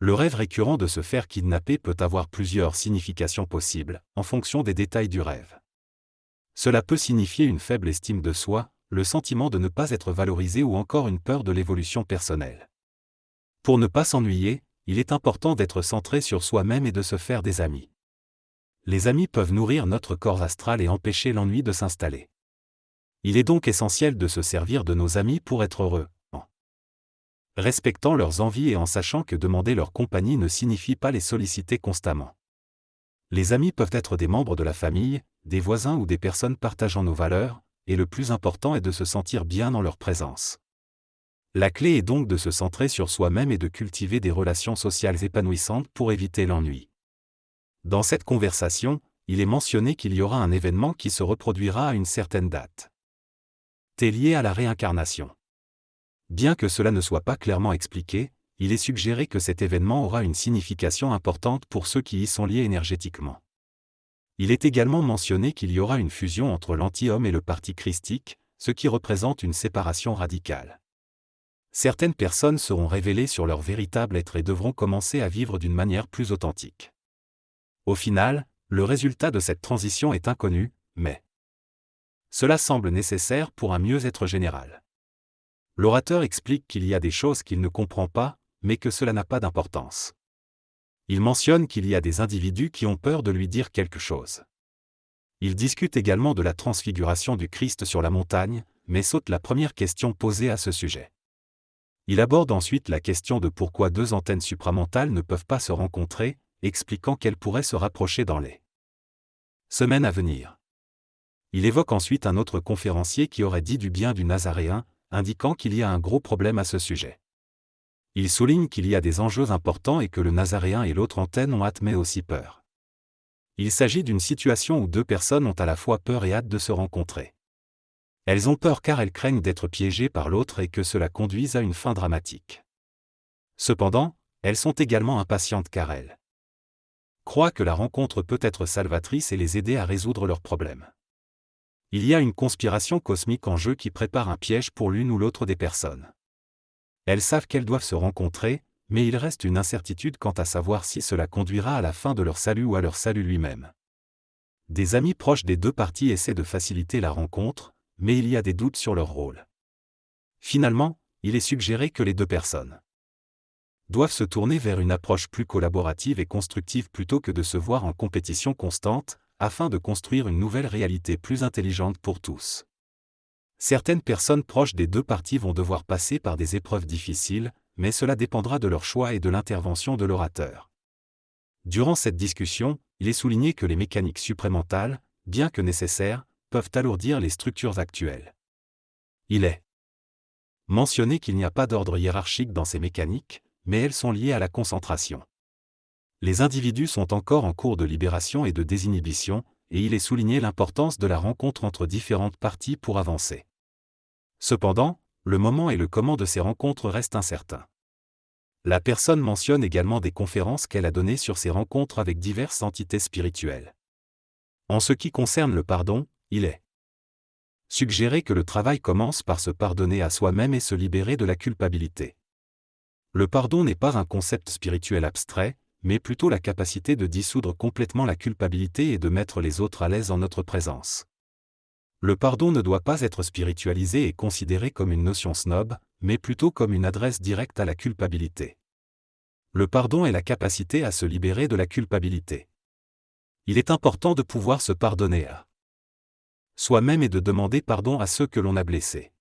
Le rêve récurrent de se faire kidnapper peut avoir plusieurs significations possibles, en fonction des détails du rêve. Cela peut signifier une faible estime de soi, le sentiment de ne pas être valorisé ou encore une peur de l'évolution personnelle. Pour ne pas s'ennuyer, il est important d'être centré sur soi-même et de se faire des amis. Les amis peuvent nourrir notre corps astral et empêcher l'ennui de s'installer. Il est donc essentiel de se servir de nos amis pour être heureux, en respectant leurs envies et en sachant que demander leur compagnie ne signifie pas les solliciter constamment. Les amis peuvent être des membres de la famille, des voisins ou des personnes partageant nos valeurs, et le plus important est de se sentir bien dans leur présence. La clé est donc de se centrer sur soi-même et de cultiver des relations sociales épanouissantes pour éviter l'ennui. Dans cette conversation, il est mentionné qu'il y aura un événement qui se reproduira à une certaine date. C'est lié à la réincarnation. Bien que cela ne soit pas clairement expliqué, il est suggéré que cet événement aura une signification importante pour ceux qui y sont liés énergétiquement. Il est également mentionné qu'il y aura une fusion entre l'anti-homme et le parti christique, ce qui représente une séparation radicale. Certaines personnes seront révélées sur leur véritable être et devront commencer à vivre d'une manière plus authentique. Au final, le résultat de cette transition est inconnu, mais cela semble nécessaire pour un mieux-être général. L'orateur explique qu'il y a des choses qu'il ne comprend pas, mais que cela n'a pas d'importance. Il mentionne qu'il y a des individus qui ont peur de lui dire quelque chose. Il discute également de la transfiguration du Christ sur la montagne, mais saute la première question posée à ce sujet. Il aborde ensuite la question de pourquoi deux antennes supramentales ne peuvent pas se rencontrer, expliquant qu'elles pourraient se rapprocher dans les semaines à venir. Il évoque ensuite un autre conférencier qui aurait dit du bien du Nazaréen, indiquant qu'il y a un gros problème à ce sujet. Il souligne qu'il y a des enjeux importants et que le Nazaréen et l'autre antenne ont hâte mais aussi peur. Il s'agit d'une situation où deux personnes ont à la fois peur et hâte de se rencontrer. Elles ont peur car elles craignent d'être piégées par l'autre et que cela conduise à une fin dramatique. Cependant, elles sont également impatientes car elles croient que la rencontre peut être salvatrice et les aider à résoudre leurs problèmes. Il y a une conspiration cosmique en jeu qui prépare un piège pour l'une ou l'autre des personnes. Elles savent qu'elles doivent se rencontrer, mais il reste une incertitude quant à savoir si cela conduira à la fin de leur salut ou à leur salut lui-même. Des amis proches des deux parties essaient de faciliter la rencontre, mais il y a des doutes sur leur rôle. Finalement, il est suggéré que les deux personnes doivent se tourner vers une approche plus collaborative et constructive plutôt que de se voir en compétition constante, afin de construire une nouvelle réalité plus intelligente pour tous. Certaines personnes proches des deux parties vont devoir passer par des épreuves difficiles, mais cela dépendra de leur choix et de l'intervention de l'orateur. Durant cette discussion, il est souligné que les mécaniques supramentales, bien que nécessaires, peuvent alourdir les structures actuelles. Il est mentionné qu'il n'y a pas d'ordre hiérarchique dans ces mécaniques, mais elles sont liées à la concentration. Les individus sont encore en cours de libération et de désinhibition, et il est souligné l'importance de la rencontre entre différentes parties pour avancer. Cependant, le moment et le comment de ces rencontres restent incertains. La personne mentionne également des conférences qu'elle a données sur ces rencontres avec diverses entités spirituelles. En ce qui concerne le pardon, il est suggéré que le travail commence par se pardonner à soi-même et se libérer de la culpabilité. Le pardon n'est pas un concept spirituel abstrait, mais plutôt la capacité de dissoudre complètement la culpabilité et de mettre les autres à l'aise en notre présence. Le pardon ne doit pas être spiritualisé et considéré comme une notion snob, mais plutôt comme une adresse directe à la culpabilité. Le pardon est la capacité à se libérer de la culpabilité. Il est important de pouvoir se pardonner à soi-même et de demander pardon à ceux que l'on a blessés.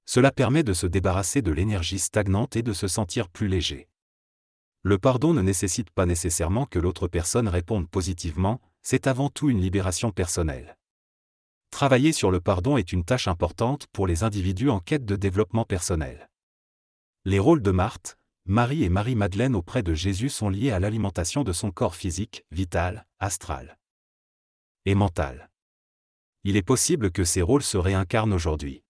Cela permet de se débarrasser de l'énergie stagnante et de se sentir plus léger. Le pardon ne nécessite pas nécessairement que l'autre personne réponde positivement, c'est avant tout une libération personnelle. Travailler sur le pardon est une tâche importante pour les individus en quête de développement personnel. Les rôles de Marthe, Marie et Marie-Madeleine auprès de Jésus sont liés à l'alimentation de son corps physique, vital, astral et mental. Il est possible que ces rôles se réincarnent aujourd'hui.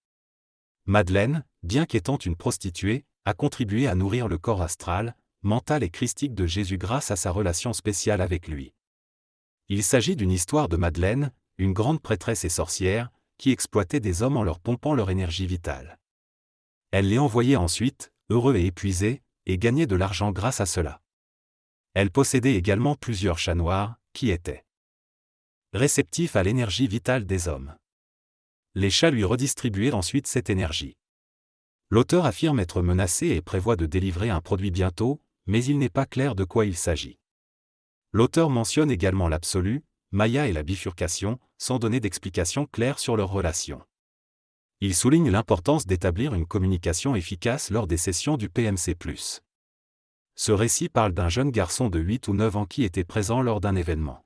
Madeleine, bien qu'étant une prostituée, a contribué à nourrir le corps astral, mental et christique de Jésus grâce à sa relation spéciale avec lui. Il s'agit d'une histoire de Madeleine, une grande prêtresse et sorcière, qui exploitait des hommes en leur pompant leur énergie vitale. Elle les envoyait ensuite, heureux et épuisés, et gagnait de l'argent grâce à cela. Elle possédait également plusieurs chats noirs, qui étaient réceptifs à l'énergie vitale des hommes. Les chats lui redistribuaient ensuite cette énergie. L'auteur affirme être menacé et prévoit de délivrer un produit bientôt, mais il n'est pas clair de quoi il s'agit. L'auteur mentionne également l'absolu, Maya et la bifurcation, sans donner d'explication claire sur leur relation. Il souligne l'importance d'établir une communication efficace lors des sessions du PMC+. Ce récit parle d'un jeune garçon de 8 ou 9 ans qui était présent lors d'un événement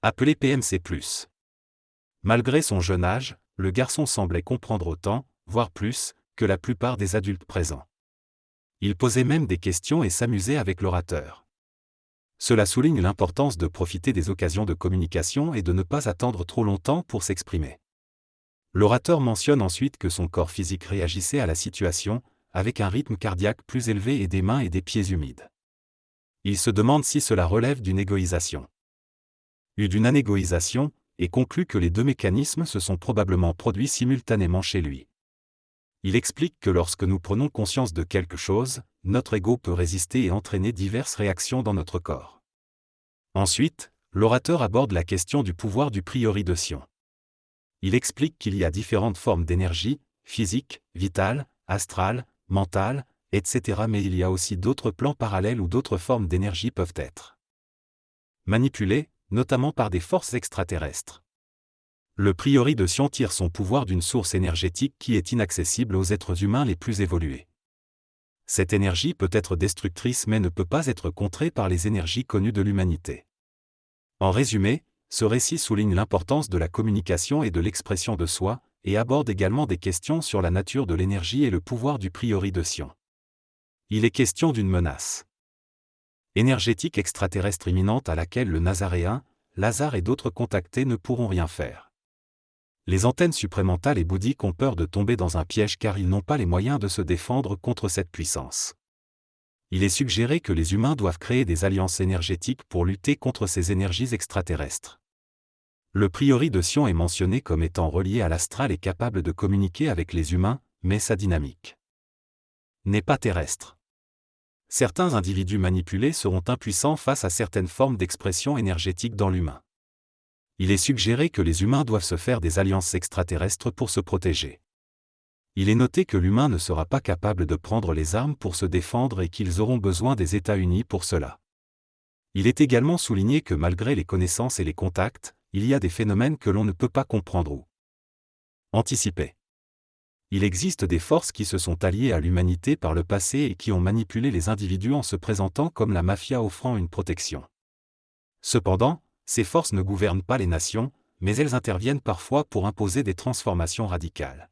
appelé PMC+. Malgré son jeune âge, le garçon semblait comprendre autant, voire plus, que la plupart des adultes présents. Il posait même des questions et s'amusait avec l'orateur. Cela souligne l'importance de profiter des occasions de communication et de ne pas attendre trop longtemps pour s'exprimer. L'orateur mentionne ensuite que son corps physique réagissait à la situation, avec un rythme cardiaque plus élevé et des mains et des pieds humides. Il se demande si cela relève d'une égoïsation ou d'une anégoïsation, et conclut que les deux mécanismes se sont probablement produits simultanément chez lui. Il explique que lorsque nous prenons conscience de quelque chose, notre ego peut résister et entraîner diverses réactions dans notre corps. Ensuite, l'orateur aborde la question du pouvoir du priori de Sion. Il explique qu'il y a différentes formes d'énergie, physique, vitale, astrale, mentale, etc. Mais il y a aussi d'autres plans parallèles où d'autres formes d'énergie peuvent être manipulées, notamment par des forces extraterrestres. Le priori de Sion tire son pouvoir d'une source énergétique qui est inaccessible aux êtres humains les plus évolués. Cette énergie peut être destructrice mais ne peut pas être contrée par les énergies connues de l'humanité. En résumé, ce récit souligne l'importance de la communication et de l'expression de soi, et aborde également des questions sur la nature de l'énergie et le pouvoir du priori de Sion. Il est question d'une menace énergétique extraterrestre imminente à laquelle le Nazaréen, Lazare et d'autres contactés ne pourront rien faire. Les antennes supramentales et bouddhiques ont peur de tomber dans un piège car ils n'ont pas les moyens de se défendre contre cette puissance. Il est suggéré que les humains doivent créer des alliances énergétiques pour lutter contre ces énergies extraterrestres. Le priori de Sion est mentionné comme étant relié à l'astral et capable de communiquer avec les humains, mais sa dynamique n'est pas terrestre. Certains individus manipulés seront impuissants face à certaines formes d'expression énergétique dans l'humain. Il est suggéré que les humains doivent se faire des alliances extraterrestres pour se protéger. Il est noté que l'humain ne sera pas capable de prendre les armes pour se défendre et qu'ils auront besoin des États unis pour cela. Il est également souligné que malgré les connaissances et les contacts, il y a des phénomènes que l'on ne peut pas comprendre ou anticiper. Il existe des forces qui se sont alliées à l'humanité par le passé et qui ont manipulé les individus en se présentant comme la mafia offrant une protection. Cependant, ces forces ne gouvernent pas les nations, mais elles interviennent parfois pour imposer des transformations radicales.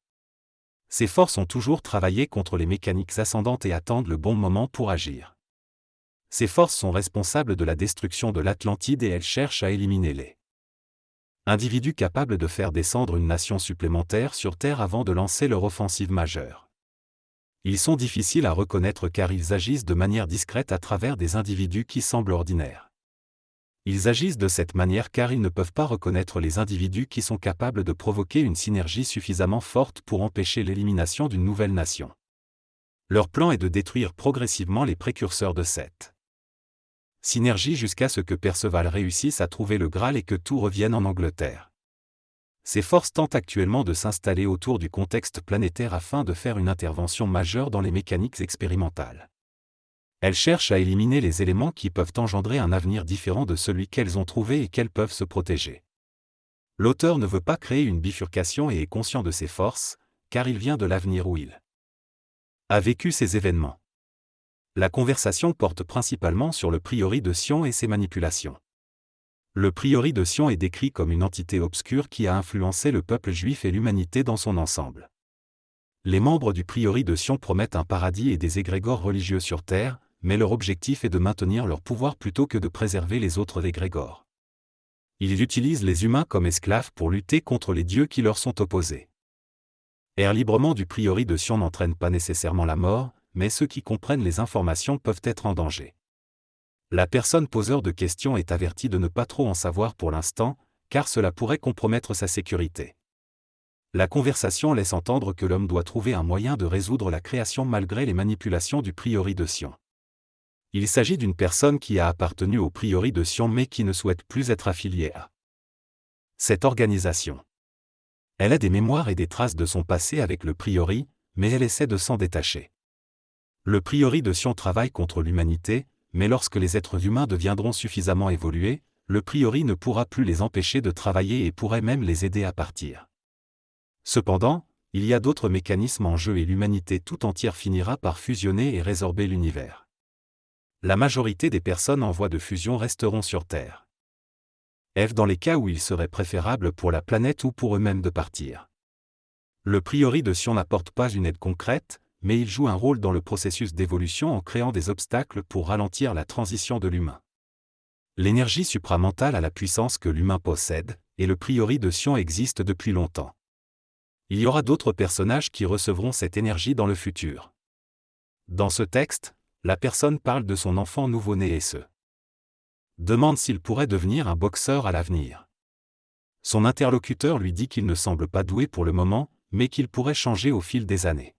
Ces forces ont toujours travaillé contre les mécaniques ascendantes et attendent le bon moment pour agir. Ces forces sont responsables de la destruction de l'Atlantide et elles cherchent à éliminer les individus capables de faire descendre une nation supplémentaire sur Terre avant de lancer leur offensive majeure. Ils sont difficiles à reconnaître car ils agissent de manière discrète à travers des individus qui semblent ordinaires. Ils agissent de cette manière car ils ne peuvent pas reconnaître les individus qui sont capables de provoquer une synergie suffisamment forte pour empêcher l'élimination d'une nouvelle nation. Leur plan est de détruire progressivement les précurseurs de cette synergie jusqu'à ce que Perceval réussisse à trouver le Graal et que tout revienne en Angleterre. Ces forces tentent actuellement de s'installer autour du contexte planétaire afin de faire une intervention majeure dans les mécaniques expérimentales. Elles cherchent à éliminer les éléments qui peuvent engendrer un avenir différent de celui qu'elles ont trouvé et qu'elles peuvent se protéger. L'auteur ne veut pas créer une bifurcation et est conscient de ces forces, car il vient de l'avenir où il a vécu ces événements. La conversation porte principalement sur le priori de Sion et ses manipulations. Le priori de Sion est décrit comme une entité obscure qui a influencé le peuple juif et l'humanité dans son ensemble. Les membres du priori de Sion promettent un paradis et des égrégores religieux sur Terre, mais leur objectif est de maintenir leur pouvoir plutôt que de préserver les autres égrégores. Ils utilisent les humains comme esclaves pour lutter contre les dieux qui leur sont opposés. Errer librement du priori de Sion n'entraîne pas nécessairement la mort, mais ceux qui comprennent les informations peuvent être en danger. La personne poseur de questions est avertie de ne pas trop en savoir pour l'instant, car cela pourrait compromettre sa sécurité. La conversation laisse entendre que l'homme doit trouver un moyen de résoudre la création malgré les manipulations du priori de Sion. Il s'agit d'une personne qui a appartenu au priori de Sion mais qui ne souhaite plus être affiliée à cette organisation. Elle a des mémoires et des traces de son passé avec le priori, mais elle essaie de s'en détacher. Le priori de Sion travaille contre l'humanité, mais lorsque les êtres humains deviendront suffisamment évolués, le priori ne pourra plus les empêcher de travailler et pourrait même les aider à partir. Cependant, il y a d'autres mécanismes en jeu et l'humanité tout entière finira par fusionner et résorber l'univers. La majorité des personnes en voie de fusion resteront sur Terre. Dans les cas où il serait préférable pour la planète ou pour eux-mêmes de partir. Le priori de Sion n'apporte pas une aide concrète, mais il joue un rôle dans le processus d'évolution en créant des obstacles pour ralentir la transition de l'humain. L'énergie supramentale a la puissance que l'humain possède, et le priori de Sion existe depuis longtemps. Il y aura d'autres personnages qui recevront cette énergie dans le futur. Dans ce texte, la personne parle de son enfant nouveau-né et se demande s'il pourrait devenir un boxeur à l'avenir. Son interlocuteur lui dit qu'il ne semble pas doué pour le moment, mais qu'il pourrait changer au fil des années.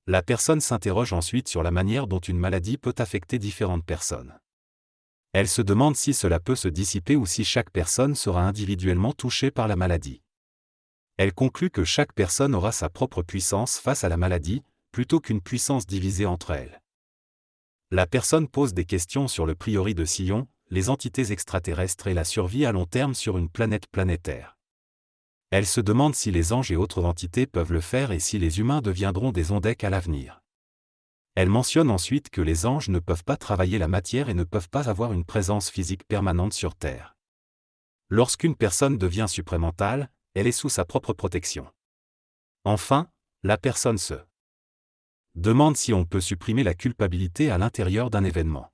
La personne s'interroge ensuite sur la manière dont une maladie peut affecter différentes personnes. Elle se demande si cela peut se dissiper ou si chaque personne sera individuellement touchée par la maladie. Elle conclut que chaque personne aura sa propre puissance face à la maladie, plutôt qu'une puissance divisée entre elles. La personne pose des questions sur le priori de Sion, les entités extraterrestres et la survie à long terme sur une planète planétaire. Elle se demande si les anges et autres entités peuvent le faire et si les humains deviendront des ondèques à l'avenir. Elle mentionne ensuite que les anges ne peuvent pas travailler la matière et ne peuvent pas avoir une présence physique permanente sur Terre. Lorsqu'une personne devient supramentale, elle est sous sa propre protection. Enfin, la personne se demande si on peut supprimer la culpabilité à l'intérieur d'un événement.